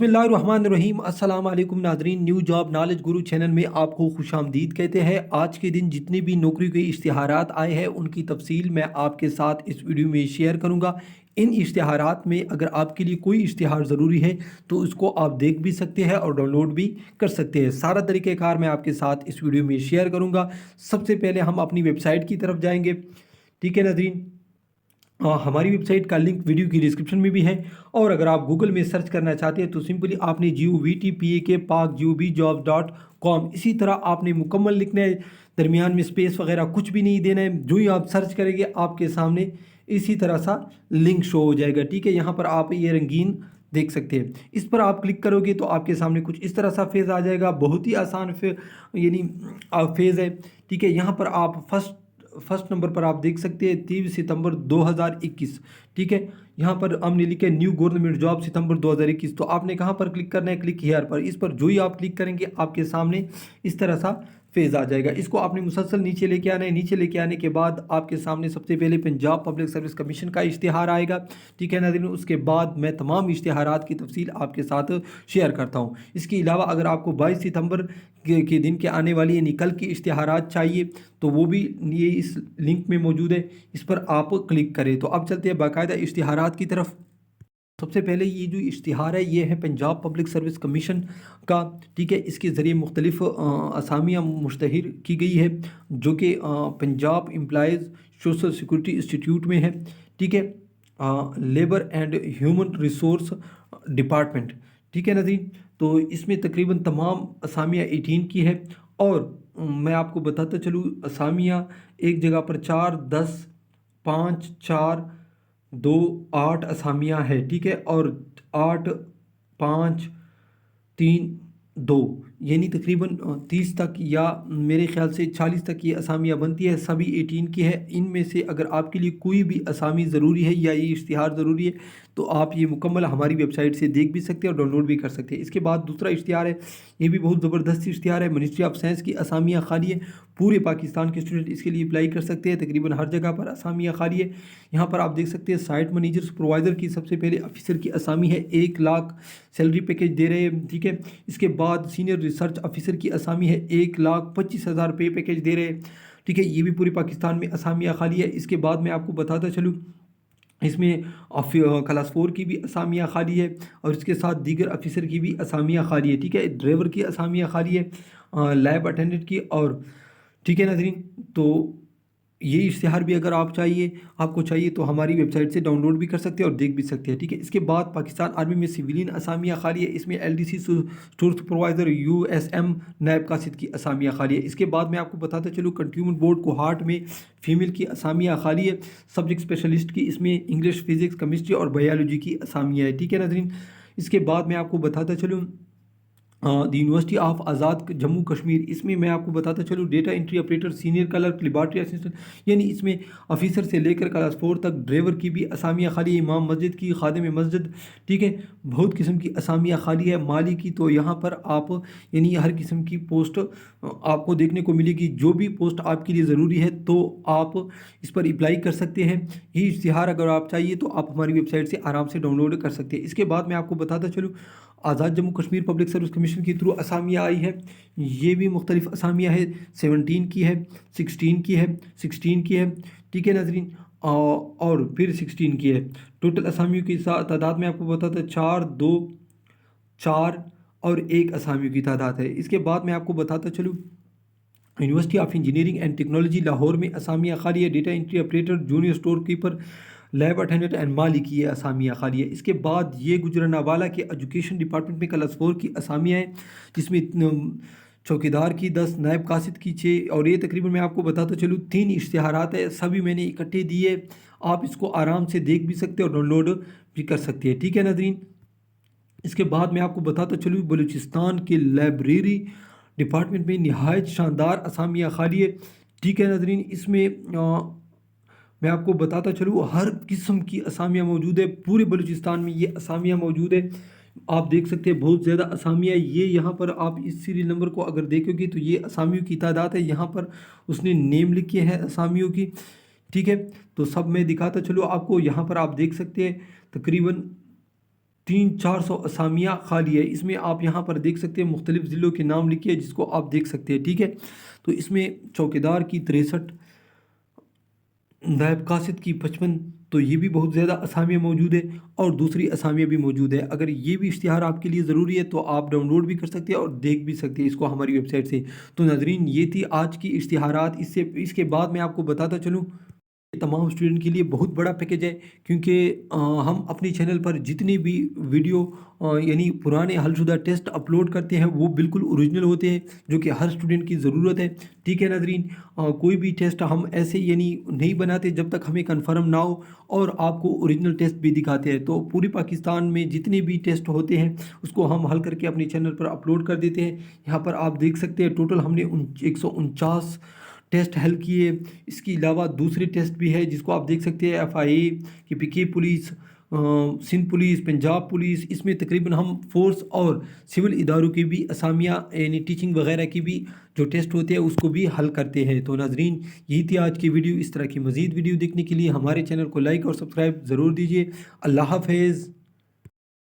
बिस्मिल्लाहिर्रहमानिर्रहीम। अस्सलाम वालेकुम नाज़रीन, न्यू जॉब नॉलेज गुरु चैनल में आपको खुशामदीद कहते हैं। आज के दिन जितने भी नौकरी के इश्तिहारात आए हैं उनकी तफसील मैं आपके साथ इस वीडियो में शेयर करूंगा। इन इश्तिहारात में अगर आपके लिए कोई इश्तिहार ज़रूरी है तो उसको आप देख भी सकते हैं और डाउनलोड भी कर सकते हैं। सारा तरीक़ेकार मैं आपके साथ इस वीडियो में शेयर करूँगा। सबसे पहले हम अपनी वेबसाइट की तरफ जाएँगे। ठीक है नाज़रीन, हमारी वेबसाइट का लिंक वीडियो की डिस्क्रिप्शन में भी है, और अगर आप गूगल में सर्च करना चाहते हैं तो सिंपली आपने GOVTPAK इसी तरह आपने मुकम्मल लिखना है, दरमियान में स्पेस वगैरह कुछ भी नहीं देना है। जो ही आप सर्च करेंगे आपके सामने इसी तरह सा लिंक शो हो जाएगा। ठीक है, यहाँ पर आप ये रंगीन देख सकते हैं, इस पर आप क्लिक करोगे तो आपके सामने कुछ इस तरह सा फेज़ आ जाएगा। बहुत ही आसान यानी फेज़ है। ठीक है, यहाँ पर आप फर्स्ट नंबर पर आप देख सकते हैं 23 सितंबर 2021। ठीक है, यहाँ पर हमने लिखा है न्यू गवर्नमेंट जॉब सितंबर 2021। तो आपने कहाँ पर क्लिक करना है? क्लिक हियर पर। इस पर जो ही आप क्लिक करेंगे आपके सामने इस तरह सा फेज़ आ जाएगा। इसको आपने मुसलसल नीचे लेके आना है। नीचे लेके आने के बाद आपके सामने सबसे पहले पंजाब पब्लिक सर्विस कमीशन का इश्तिहार आएगा। ठीक है नाज़रीन, उसके बाद मैं तमाम इश्तिहारात की तफसील आपके साथ शेयर करता हूँ। इसके अलावा अगर आपको 22 सितंबर के दिन के आने वाली यानी कल की इश्तिहारात चाहिए तो वो भी ये इस लिंक में मौजूद है, इस पर आप क्लिक करें। तो अब चलते हैं बाकायदा इश्तिहारात की तरफ। सबसे पहले ये जो इश्तिहार है ये है पंजाब पब्लिक सर्विस कमीशन का। ठीक है, इसके ज़रिए मुख्तलिफ़ असामियाँ मुश्तहर की गई है जो कि Punjab employees social security institute में है। ठीक है, labour and human resource department. ठीक है नाज़रीन, तो इसमें तकरीबन तमाम असामियाँ 18 की है, और मैं आपको बताता चलूँ असामियाँ एक जगह पर 4, 10, 5, 4, 2, 8 असामियाँ है। ठीक है, और 8, 5, 3, 2 यानी तकरीबन 30 तक या मेरे ख्याल से 40 तक ये असामियाँ बनती है। सभी 18 की है। इनमें से अगर आपके लिए कोई भी असामी ज़रूरी है या ये इश्तिहार ज़रूरी है तो आप ये मुकम्मल हमारी वेबसाइट से देख भी सकते हैं और डाउनलोड भी कर सकते हैं। इसके बाद दूसरा इश्तिहार है, ये भी बहुत ज़बरदस्त इश्तिहार है। मिनिस्ट्री ऑफ साइंस की असामियाँ खाली है। पूरे पाकिस्तान के स्टूडेंट इसके लिए अप्लाई कर सकते हैं। तकरीबन हर जगह पर असामियाँ खाली है। यहाँ पर आप देख सकते हैं साइट मैनेजर सुपरवाइज़र की सबसे पहले ऑफिसर की असामी है, 1 लाख सैलरी पैकेज दे रहे हैं। ठीक है, इसके बाद सीनियर रिसर्च ऑफिसर की असामी है, 1,25,000 रुपये पैकेज दे रहे हैं। ठीक है, ये भी पूरे पाकिस्तान में असामियाँ खाली है। इसके बाद मैं आपको बताता चलूँ इसमें क्लास 4 की भी असामियाँ खाली है, और इसके साथ दीगर ऑफिसर की भी असामियाँ खाली है। ठीक है, ड्राइवर की असामियाँ खाली है, लैब अटेंडेंट की, और ठीक है नाज़रीन, तो ये इश्तिहार भी अगर आपको चाहिए तो हमारी वेबसाइट से डाउनलोड भी कर सकते हैं और देख भी सकते हैं। ठीक है, इसके बाद पाकिस्तान आर्मी में सिविलियन असामियाँ खाली है। इसमें LDC स्टोर सुपरवाइज़र USM नायब कासिद की असामियाँ खाली है। इसके बाद मैं आपको बताता चलूँ कंट्यूमेंट बोर्ड कोहाट में फ़ीमेल की असामियाँ खाली है। सब्जेक्ट स्पेशलिस्ट की इसमें इंग्लिश, फिज़िक्स, केमिस्ट्री और बायोलॉजी की असामियाँ है। ठीक है नाज़रीन, इसके बाद मैं आपको बताता चलूँ द यूनिवर्सिटी ऑफ आज़ाद जम्मू कश्मीर, इसमें मैं आपको बताता चलूँ data entry operator, senior clerk, laboratory assistant, यानी इसमें ऑफिसर से लेकर क्लास 4 तक। ड्राइवर की भी असामियाँ खाली है, इमाम मस्जिद की, खादिम मस्जिद। ठीक है, बहुत किस्म की असामियाँ खाली है। माली की तो यहाँ पर आप यानी हर किस्म की पोस्ट आपको देखने को मिलेगी। जो भी पोस्ट आपके लिए ज़रूरी है तो आप इस पर अप्लाई कर सकते हैं। ये इश्तिहार अगर आप चाहिए तो आप हमारी वेबसाइट से आराम से डाउनलोड कर सकते हैं। इसके बाद मैं आपको बताता चलूँ Azad Jammu Kashmir public service commission के थ्रू असामियाँ आई है। ये भी मुख्तलिफ़ असामियाँ है, 17 की है, 16 की है, 16 की है। ठीक है नाज़रीन, और फिर 16 की है। टोटल असामियों की तादाद में आपको बताता 4, 2, 4 और 1 असामियों की तादाद है। इसके बाद मैं आपको बताता चलूँ university of engineering and technology Lahore में असामियाँ खाली है। Data entry operator, junior store keeper, lab attendant and माली की ये असामियाँ खाली है। इसके बाद ये गुजरांवाला के एजुकेशन डिपार्टमेंट में क्लास 4 की असामियाँ हैं, जिसमें चौकीदार की 10, नायब कासिद की 6, और ये तकरीबन मैं आपको बताता चलूँ 3 इश्तिहारात है। सभी मैंने इकट्ठे दिए, आप इसको आराम से देख भी सकते हैं और डाउनलोड भी कर सकते हैं। ठीक है नाज़रीन, इसके बाद मैं आपको बताता चलूँ बलूचिस्तान के लाइब्रेरी डिपार्टमेंट में नहायत शानदार असामियाँ खाली है। ठीक है नाज़रीन, इसमें मैं आपको बताता चलूँ हर किस्म की असामियाँ मौजूद है। पूरे बलूचिस्तान में ये असामियाँ मौजूद है। आप देख सकते हैं बहुत ज़्यादा असामियाँ। ये यहाँ पर आप इस सीरियल नंबर को अगर देखोगे तो ये असामियों की तादाद है। यहाँ पर उसने नेम लिखे हैं असामियों की। ठीक है, तो सब मैं दिखाता चलूँ आपको। यहाँ पर आप देख सकते हैं तकरीबन 400 असामियाँ खाली है। इसमें आप यहाँ पर देख सकते हैं मुख्तलिफ ज़िलों के नाम लिखे हैं जिसको आप देख सकते हैं, ठीक है। तो इसमें चौकीदार की 63, नायब कासिद की 55, तो ये भी बहुत ज़्यादा असामियाँ मौजूद है और दूसरी असामियाँ भी मौजूद है। अगर ये भी इश्तिहार आपके लिए ज़रूरी है तो आप डाउनलोड भी कर सकते हैं और देख भी सकते हैं इसको हमारी वेबसाइट से। तो नाज़रीन, ये थी आज की इश्तिहारात। इसके बाद मैं आपको बताता चलूँ, तमाम स्टूडेंट के लिए बहुत बड़ा पैकेज है, क्योंकि हम अपनी चैनल पर जितनी भी वीडियो यानी पुराने हलशुदा टेस्ट अपलोड करते हैं वो बिल्कुल ओरिजिनल होते हैं, जो कि हर स्टूडेंट की ज़रूरत है, ठीक है नाज़रीन। कोई भी टेस्ट हम ऐसे यानी नहीं बनाते जब तक हमें कंफर्म ना हो, और आपको ओरिजिनल टेस्ट भी दिखाते हैं। तो पूरे पाकिस्तान में जितने भी टेस्ट होते हैं उसको हम हल करके अपने चैनल पर अपलोड कर देते हैं। यहाँ पर आप देख सकते हैं टोटल हमने 149 टेस्ट हल किए। इसके अलावा दूसरे टेस्ट भी है जिसको आप देख सकते हैं, FIA की, PK police, Sindh police, Punjab police. इसमें तकरीबन हम फोर्स और सिविल इदारों की भी असामियाँ यानी टीचिंग वगैरह की भी जो टेस्ट होते हैं उसको भी हल करते हैं। तो नाजरीन, यही थी आज की वीडियो। इस तरह की मज़ीद वीडियो देखने के लिए हमारे चैनल को लाइक और सब्सक्राइब ज़रूर दीजिए। अल्लाह हाफ़िज़।